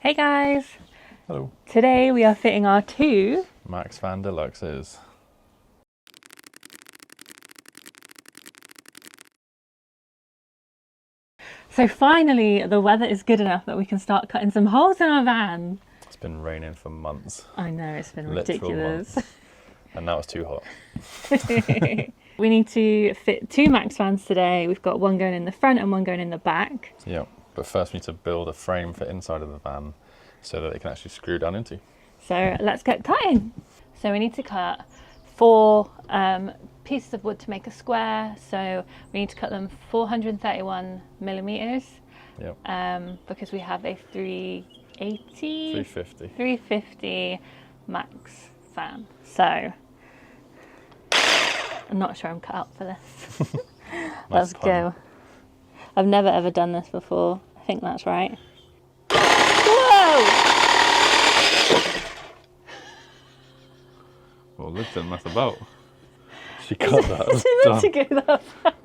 Hey guys! Hello. Today we are fitting our two MaxxFan Deluxes. So finally the weather is good enough that we can start cutting some holes in our van. It's been raining for months. I know, it's been Literal ridiculous. months. And now it's too hot. We need to fit two MaxxFans today. We've got one going in the front and one going in the back. Yeah, but first we need to build a frame for inside of the van so that it can actually screw down into. So let's get cutting. So we need to cut 4 pieces of wood to make a square. So we need to cut them 431 millimeters. Yep. Because we have a 350 MaxxFan. So I'm not sure I'm cut out for this. Let's go. I've never ever done this before. I think that's right. Whoa! Well, Liv didn't mess about. She cut that. Is it meant to go that fast?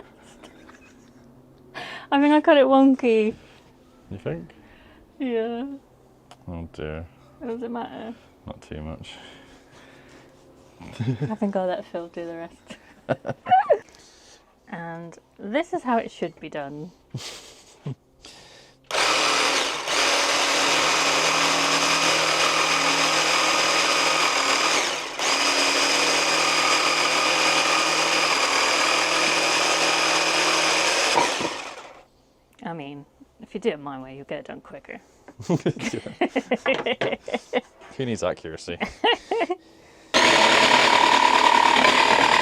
I think I cut it wonky. You think? Yeah. Oh dear. Does it matter? Not too much. I think I'll let Phil do the rest. And this is how it should be done. I mean, if you do it my way, you'll get it done quicker. Who needs accuracy?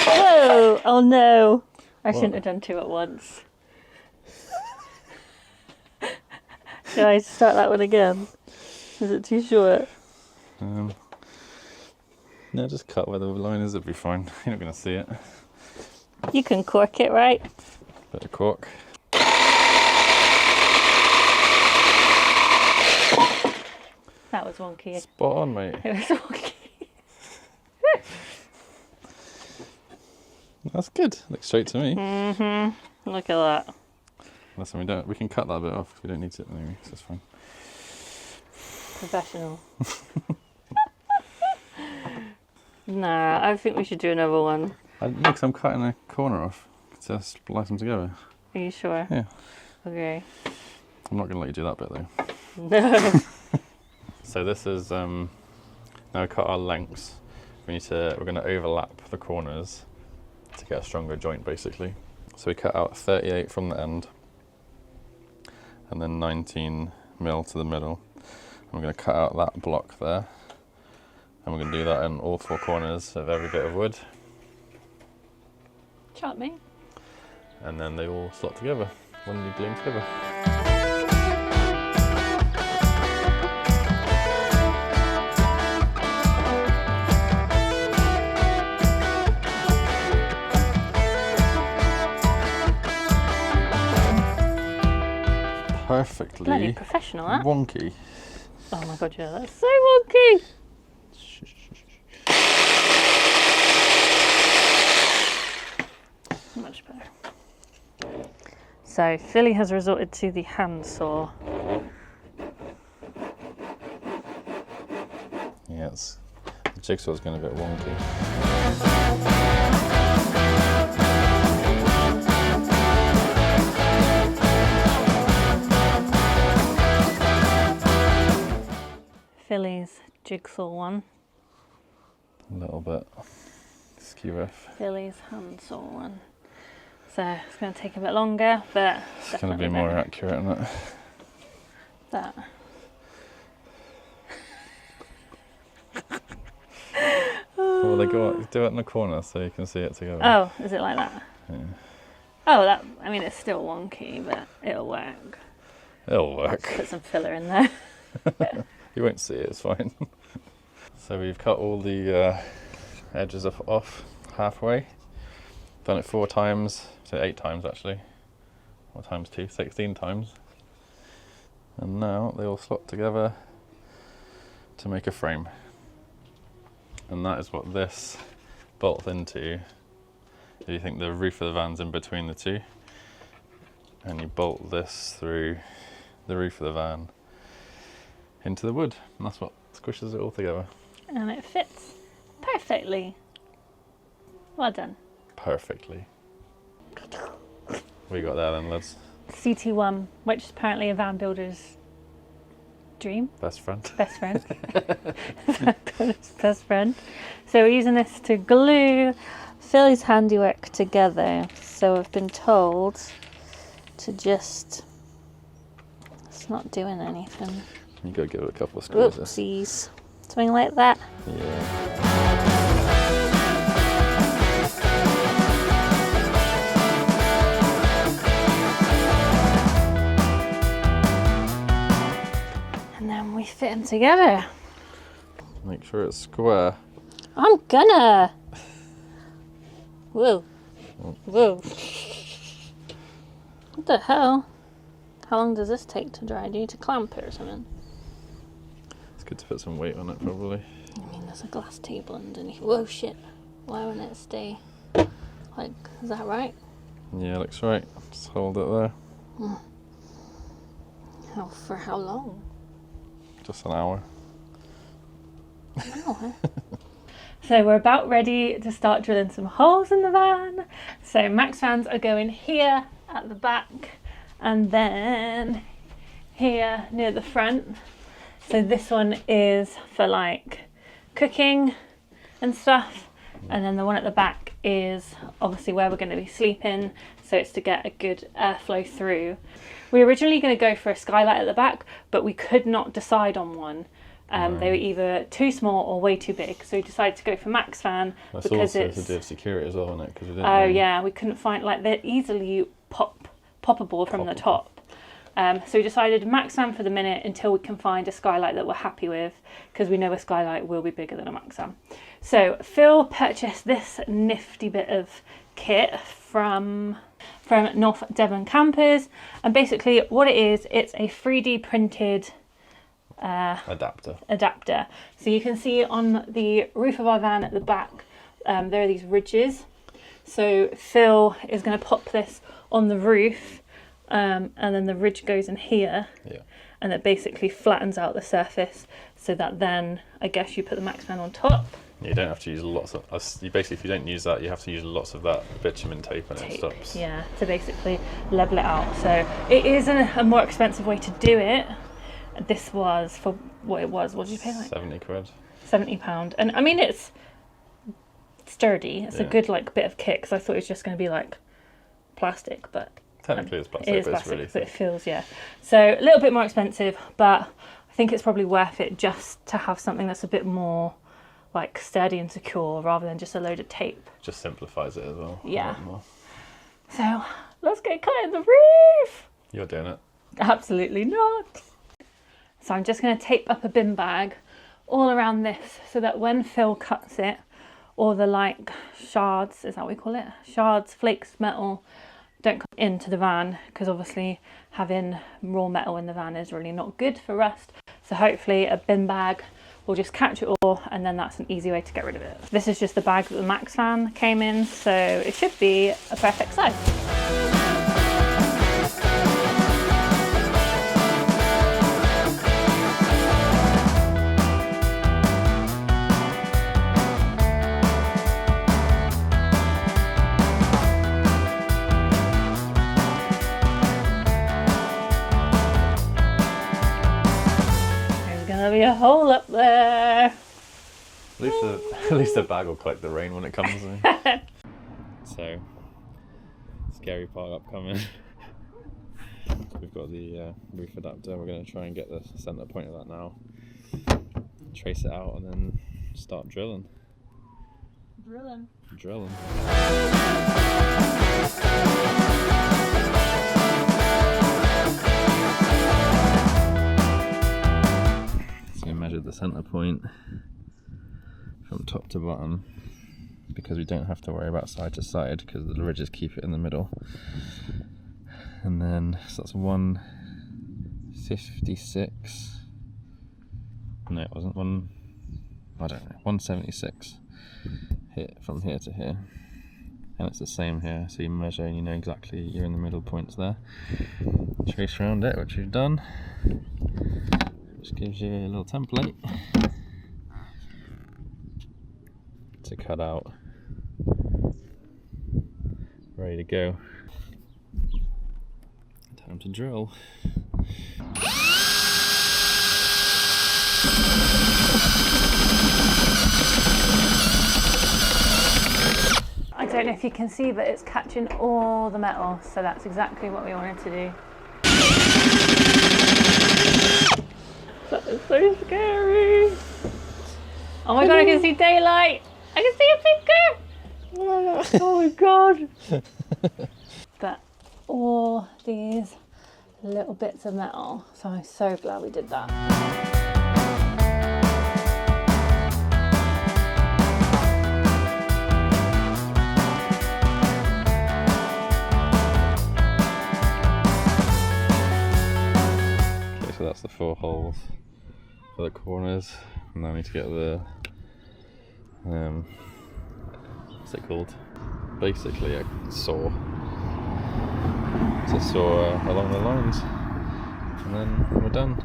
Whoa! Oh no! I shouldn't have done 2 at once. Should I start that one again? Is it too short? No, just cut where the line is, it'll be fine. You're not going to see it. You can cork it, right? Bit of cork. That was wonky. Spot on, mate. It was wonky. That's good. Looks straight to me. Mm-hmm. Look at that. Listen, we can cut that bit off. We don't need it anyway, so it's fine. Professional. Nah, I think we should do another one. Next, I'm cutting a corner off to splice them together. Are you sure? Yeah. Okay. I'm not going to let you do that bit though. No. So this is now we cut our lengths. We're going to overlap the corners to get a stronger joint, basically. So we cut out 38 from the end, and then 19 mil to the middle. And we're going to cut out that block there, and we're going to do that in all 4 corners of every bit of wood. Chop me. And then they all slot together when you glue them together. Perfectly Bloody professional, that. wonky. Oh my god, yeah, that's so wonky. Much better. So Philly has resorted to the handsaw. Yeah, the jigsaw's going a bit wonky. Philly's jigsaw one. A little bit skew-off. Philly's handsaw one. So it's going to take a bit longer, but It's going to be more accurate, isn't it? That. Well, do it in the corner so you can see it together. Oh, is it like that? Yeah. Oh, I mean, it's still wonky, but it'll work. It'll work. Put some filler in there. You won't see it, it's fine. So we've cut all the edges off halfway. Done it 4 times, so 8 times actually. 4 times 2, 16 times. And now they all slot together to make a frame. And that is what this bolts into. If you think the roof of the van's in between the two, and you bolt this through the roof of the van into the wood, and that's what squishes it all together. And it fits perfectly. Well done. Perfectly. What you got there then, lads? CT1, which is apparently a van builder's dream. Best friend. Best friend. Best friend. So we're using this to glue Philly's handiwork together. So I've been told to just... It's not doing anything. You gotta give it a couple of squeezes. Oopsies. Something like that. Yeah. And then we fit them together. Make sure it's square. I'm gonna. Whoa. Whoa. What the hell? How long does this take to dry? Do you need to clamp it or something? It's good to put some weight on it, probably. I mean, there's a glass table underneath. Whoa, shit. Why won't it stay? Like, is that right? Yeah, looks right. Just hold it there. For how long? Just an hour. So we're about ready to start drilling some holes in the van. So MaxxFans are going here at the back and then here near the front. So this one is for like cooking and stuff, and then the one at the back is obviously where we're going to be sleeping, so it's to get a good airflow through. We were originally going to go for a skylight at the back, but we could not decide on one. They were either too small or way too big, so we decided to go for MaxxFan. That's because also it's to do with security as well, isn't it? Because we didn't oh know. yeah, we couldn't find, like, they're easily poppable from the top. So we decided MaxxFan for the minute until we can find a skylight that we're happy with, because we know a skylight will be bigger than a MaxxFan. So Phil purchased this nifty bit of kit from North Devon Campers, and basically what it is, it's a 3D printed adapter. So you can see on the roof of our van at the back, there are these ridges. So Phil is going to pop this on the roof, and then the ridge goes in here, and it basically flattens out the surface, so that then I guess you put the MaxxFan on top. You don't have to use lots of. You basically, if you don't use that, you have to use lots of that bitumen tape, and it stops. Yeah, to basically level it out. So it is a more expensive way to do it. This was for what it was. What did you pay? Like 70 quid. £70, and I mean it's sturdy. It's a good like bit of kit, because I thought it was just going to be like plastic, but technically it's plastic. It is but plastic, it's really but it feels So a little bit more expensive, but I think it's probably worth it just to have something that's a bit more like sturdy and secure rather than just a load of tape. Just simplifies it as well. Yeah. A lot more. So let's get cutting the roof. You're doing it. Absolutely not. So I'm just going to tape up a bin bag all around this, so that when Phil cuts it, all the like shards, is that what we call it? Shards, flakes, metal, don't come into the van, because obviously having raw metal in the van is really not good for rust. So hopefully a bin bag will just catch it all, and then that's an easy way to get rid of it. This is just the bag that the MaxxFan came in, so it should be a perfect size. There'll be a hole up there. At least the bag will collect the rain when it comes in. So, scary part upcoming. We've got the roof adapter. We're going to try and get the centre point of that now. Trace it out and then start drilling. Drilling. So we measured the centre point from top to bottom, because we don't have to worry about side to side because the ridges keep it in the middle. And then so that's 156. No, it wasn't 176 here from here to here. And it's the same here, so you measure and you know exactly you're in the middle points there. Trace around it, which we've done. Just gives you a little template to cut out. Ready to go. Time to drill. I don't know if you can see, but it's catching all the metal, so that's exactly what we wanted to do. That is so scary. Oh my god, I can see daylight. I can see a finger. Oh my god. But all these little bits of metal, so I'm so glad we did that. So that's the 4 holes for the corners, and now I need to get the what's it called? Basically a saw to saw along the lines, and then we're done.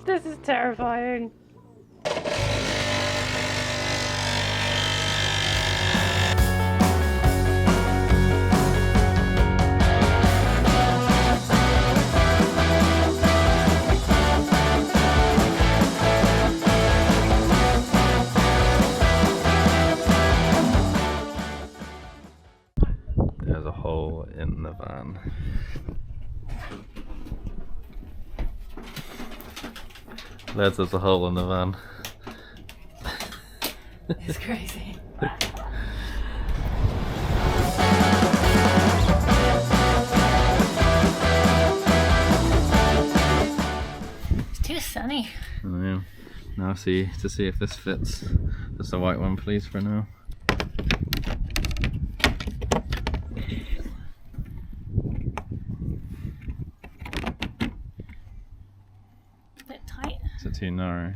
This is terrifying. There's a hole in the van. There's a hole in the van. It's crazy. It's too sunny. Oh, yeah. Now see to see if this fits. Just a white one, please, for now. Bit tight. Is it too narrow?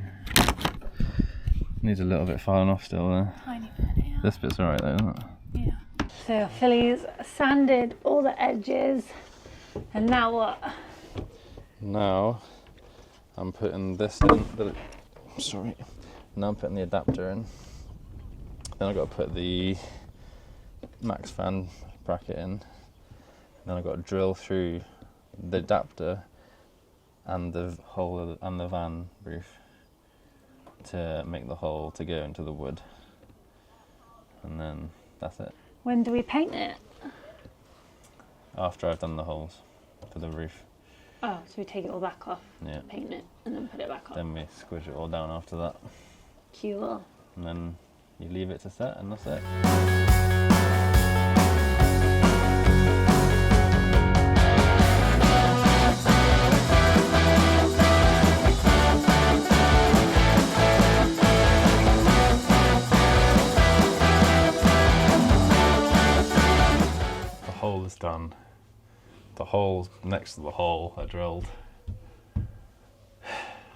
Needs a little bit filing off still there. Tiny bit, yeah. This bit's alright though, isn't it? Yeah. So Philly's sanded all the edges, and now what? Now I'm putting this in. Sorry. Now I'm putting the adapter in. Then I've got to put the Maxxfan bracket in. Then I've got to drill through the adapter and the hole and the van roof to make the hole to go into the wood, and then that's it. When do we paint it? After I've done the holes for the roof. Oh, so we take it all back off, Yeah. paint it, and then put it back on. Then we squish it all down after that, Cool. and then you leave it to set, and that's it. The hole is done. The hole next to the hole I drilled,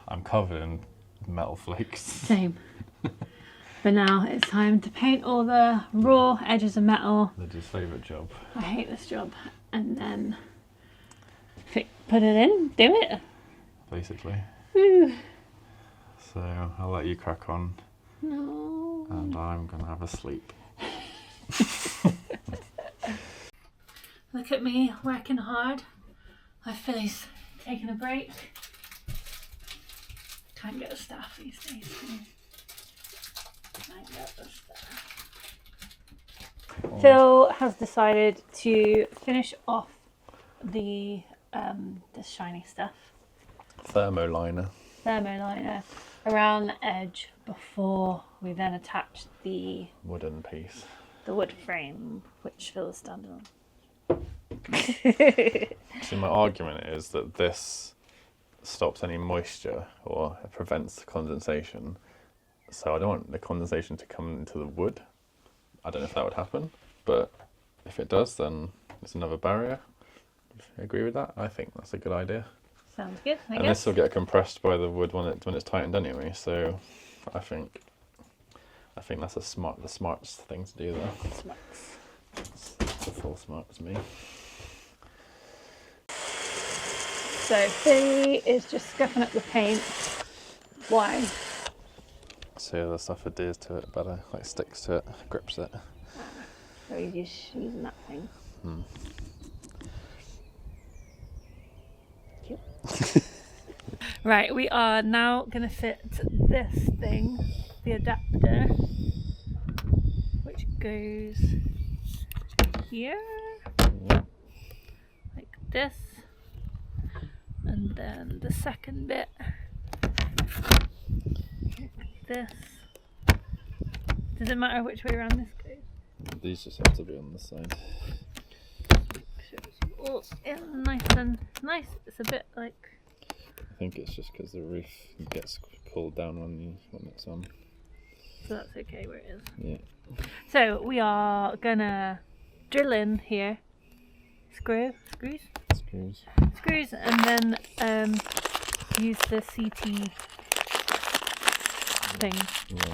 I'm covered in metal flakes. Same. But now it's time to paint all the raw edges of metal. Lydia's favourite job. I hate this job. And then put it in, do it. Basically. Woo. So I'll let you crack on, No. and I'm gonna have a sleep. Look at me working hard. I Philly's taking a break. Can't get the staff these days. Can't get the staff. Phil has decided to finish off the shiny stuff, Thermoliner. thermoliner, around the edge before we then attach the Wooden piece. wood frame, which Phil is standing on. See, my argument is that this stops any moisture or prevents condensation. So I don't want the condensation to come into the wood. I don't know if that would happen, but if it does, then it's another barrier. You agree with that? I think that's a good idea. Sounds good, I And guess. this will get compressed by the wood when it's tightened anyway. So I think that's the smartest thing to do there. Smarts. It's full smart as me. So Philly is just scuffing up the paint. Why? So the stuff adheres to it better, like sticks to it, grips it. So he's just using that thing. Cute. Right, we are now going to fit this thing, the adapter, which goes here, like this, and then the second bit, like this. Does it matter which way around this goes? These just have to be on the side. Oh, it's nice and nice. It's a bit like. I think it's just because the roof gets pulled down when it's on. So that's okay where it is. Yeah. So we are gonna drill in here. Screws, and then use the CT thing. Yeah.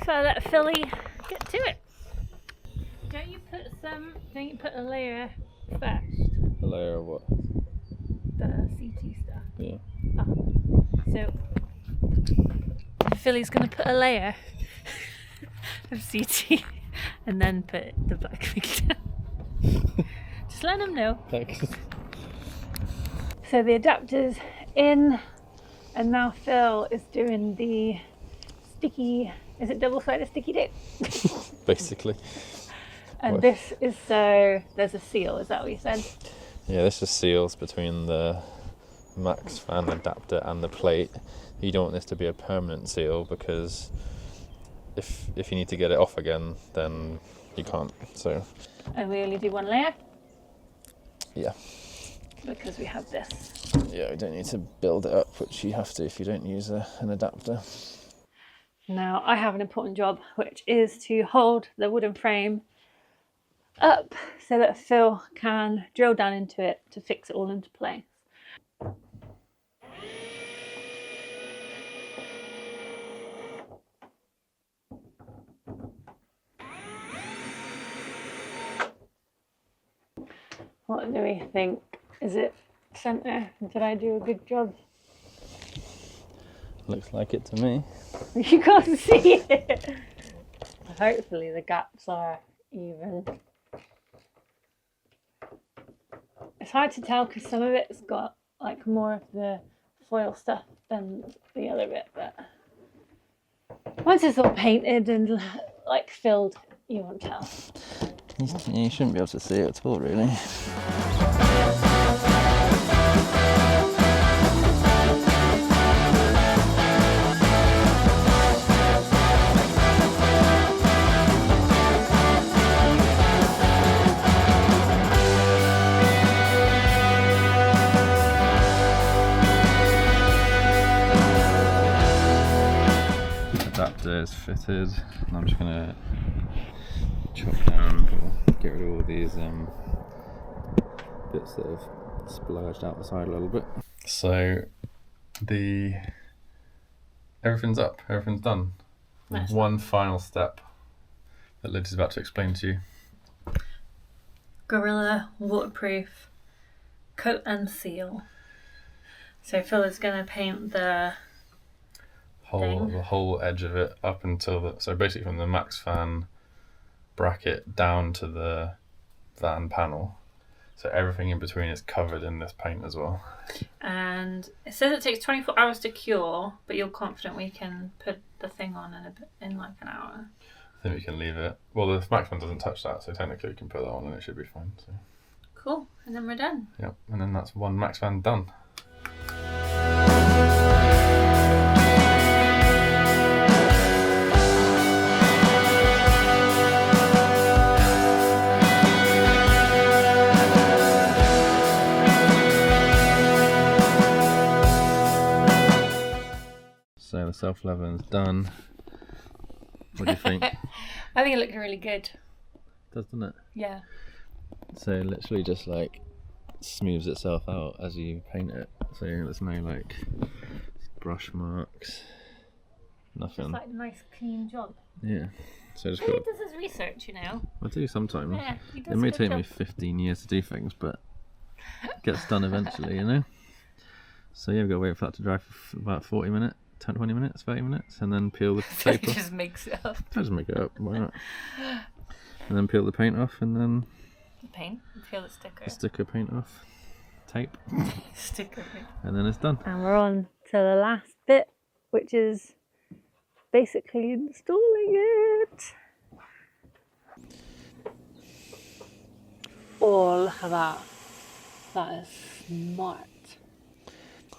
So let Philly get to it. Don't you put a layer first? A layer of what? The CT stuff. Yeah. So Philly's gonna put a layer of CT and then put the black thing down. Just let him know. Thanks. So the adapter's in, and now Phil is doing the sticky. Is it double-sided sticky tape? Basically. And What? this is so there's a seal. Is that what you said? Yeah, this just seals between the Maxxfan adapter and the plate. You don't want this to be a permanent seal because if you need to get it off again, then you can't. So. And we only do one layer Yeah. because we have this. Yeah, we don't need to build it up, which you have to if you don't use an adapter. Now I have an important job, which is to hold the wooden frame up so that Phil can drill down into it to fix it all into place. What do we think? Is it centre? Did I do a good job? Looks like it to me. You can't see it. Hopefully the gaps are even. It's hard to tell because some of it's got like more of the foil stuff than the other bit, but once it's all painted and like filled, you won't tell. You shouldn't be able to see it at all, really. Adapter is fitted, and I'm just gonna chop down or get rid of all these bits that have splurged out the side a little bit. So everything's up, everything's done. Nice. One final step that Lid's about to explain to you. Gorilla waterproof coat and seal. So Phil is going to paint the whole edge of it up until so basically from the Maxxfan bracket down to the van panel. So everything in between is covered in this paint as well. And it says it takes 24 hours to cure, but you're confident we can put the thing on in like an hour? I think we can leave it. Well, the Maxxfan doesn't touch that, so technically we can put that on and it should be fine. So. Cool, and then we're done. Yep, and then that's one Maxxfan done. So the self-leveling is done. What do you think? I think it looked really good. Doesn't it? Yeah. So it literally just like smooths itself out as you paint it. So there's no like brush marks, nothing. It's like a nice clean job. Yeah. So just He got. does his research, you know. I do sometimes. Yeah, he does It may a good take job. me 15 years to do things, but gets done eventually, you know. So yeah, we've got to wait for that to dry for about 40 minutes, 20 minutes, 30 minutes, and then peel the tape off. Just mix it up. Just make it up, why not? And then peel the paint off, and then The paint? Peel the sticker. the sticker paint off, tape, Sticker paint. and then it's done. And we're on to the last bit, which is basically installing it. Oh, look at that. That is smart.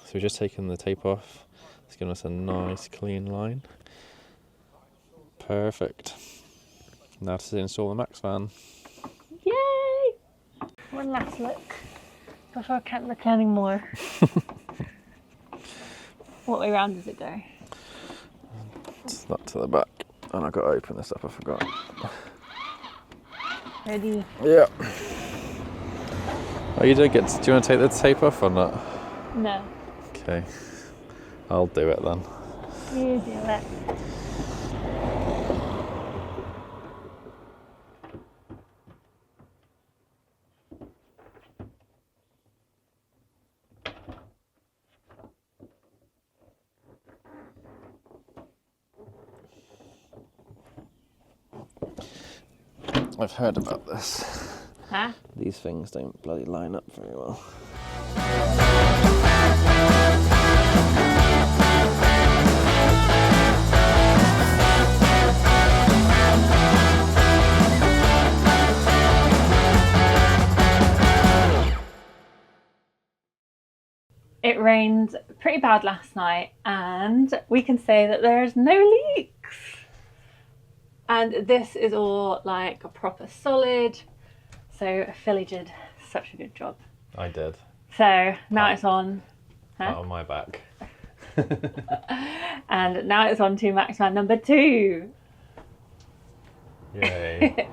So we've just taken the tape off. It's given us a nice clean line. Perfect. Now to install the Maxxfan. Yay! One last look before I can't look anymore. What way round does it go? It's that to the back. And I've got to open this up, I forgot. Ready? Yeah. Oh, do you want to take the tape off or not? No. Okay. I'll do it then. You do it. I've heard about this. Huh? These things don't bloody line up very well. It rained pretty bad last night, and we can say that there's no leaks. And this is all like a proper solid. So Philly did such a good job. I did. So now it's on. Out on my back. And now it's on to Maxxfan number 2. Yay.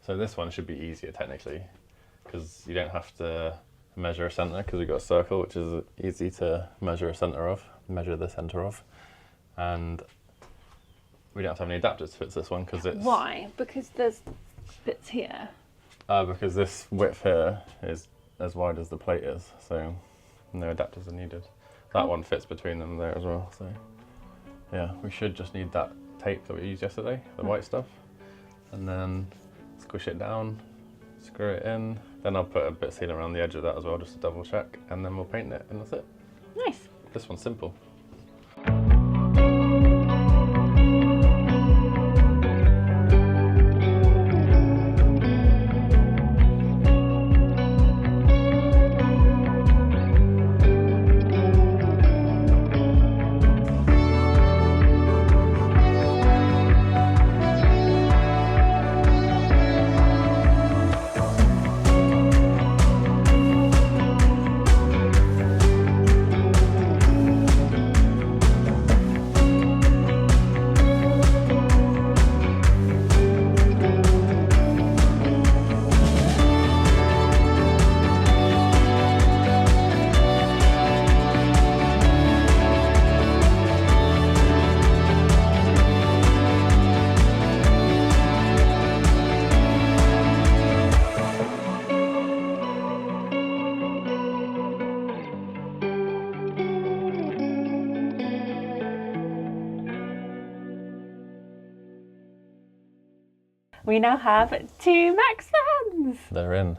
So this one should be easier technically, because you don't have to measure a centre, because we've got a circle, which is easy to measure the centre of. And we don't have to have any adapters to fit this one, because it's... Why? Because there's bits here. Because this width here is as wide as the plate is, so no adapters are needed. That one fits between them there as well, so yeah, we should just need that tape that we used yesterday, the white stuff, and then squish it down, screw it in, then I'll put a bit of sealant around the edge of that as well, just to double check, and then we'll paint it, and that's it. Nice. This one's simple. We now have 2 Maxxfans. They're in.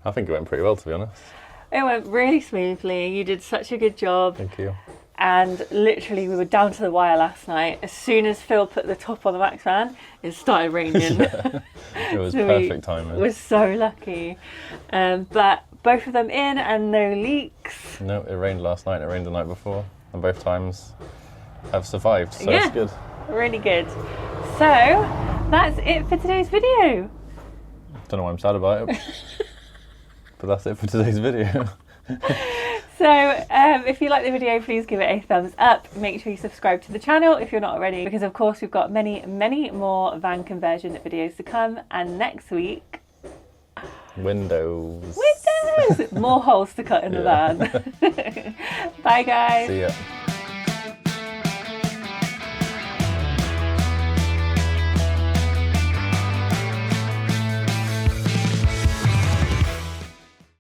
I think it went pretty well, to be honest. It went really smoothly. You did such a good job. Thank you. And literally, we were down to the wire last night. As soon as Phil put the top on the Maxxfan, it started raining. Yeah. It was So perfect timing. We're so lucky. But both of them in and no leaks. No, it rained last night, it rained the night before, and both times have survived, so Yeah. it's good. Really good. So that's it for today's video. Don't know why I'm sad about it, but that's it for today's video. So if you like the video, please give it a thumbs up. Make sure you subscribe to the channel if you're not already, because of course we've got many more van conversion videos to come. And next week, Windows. more holes to cut in the van. Bye guys. See ya.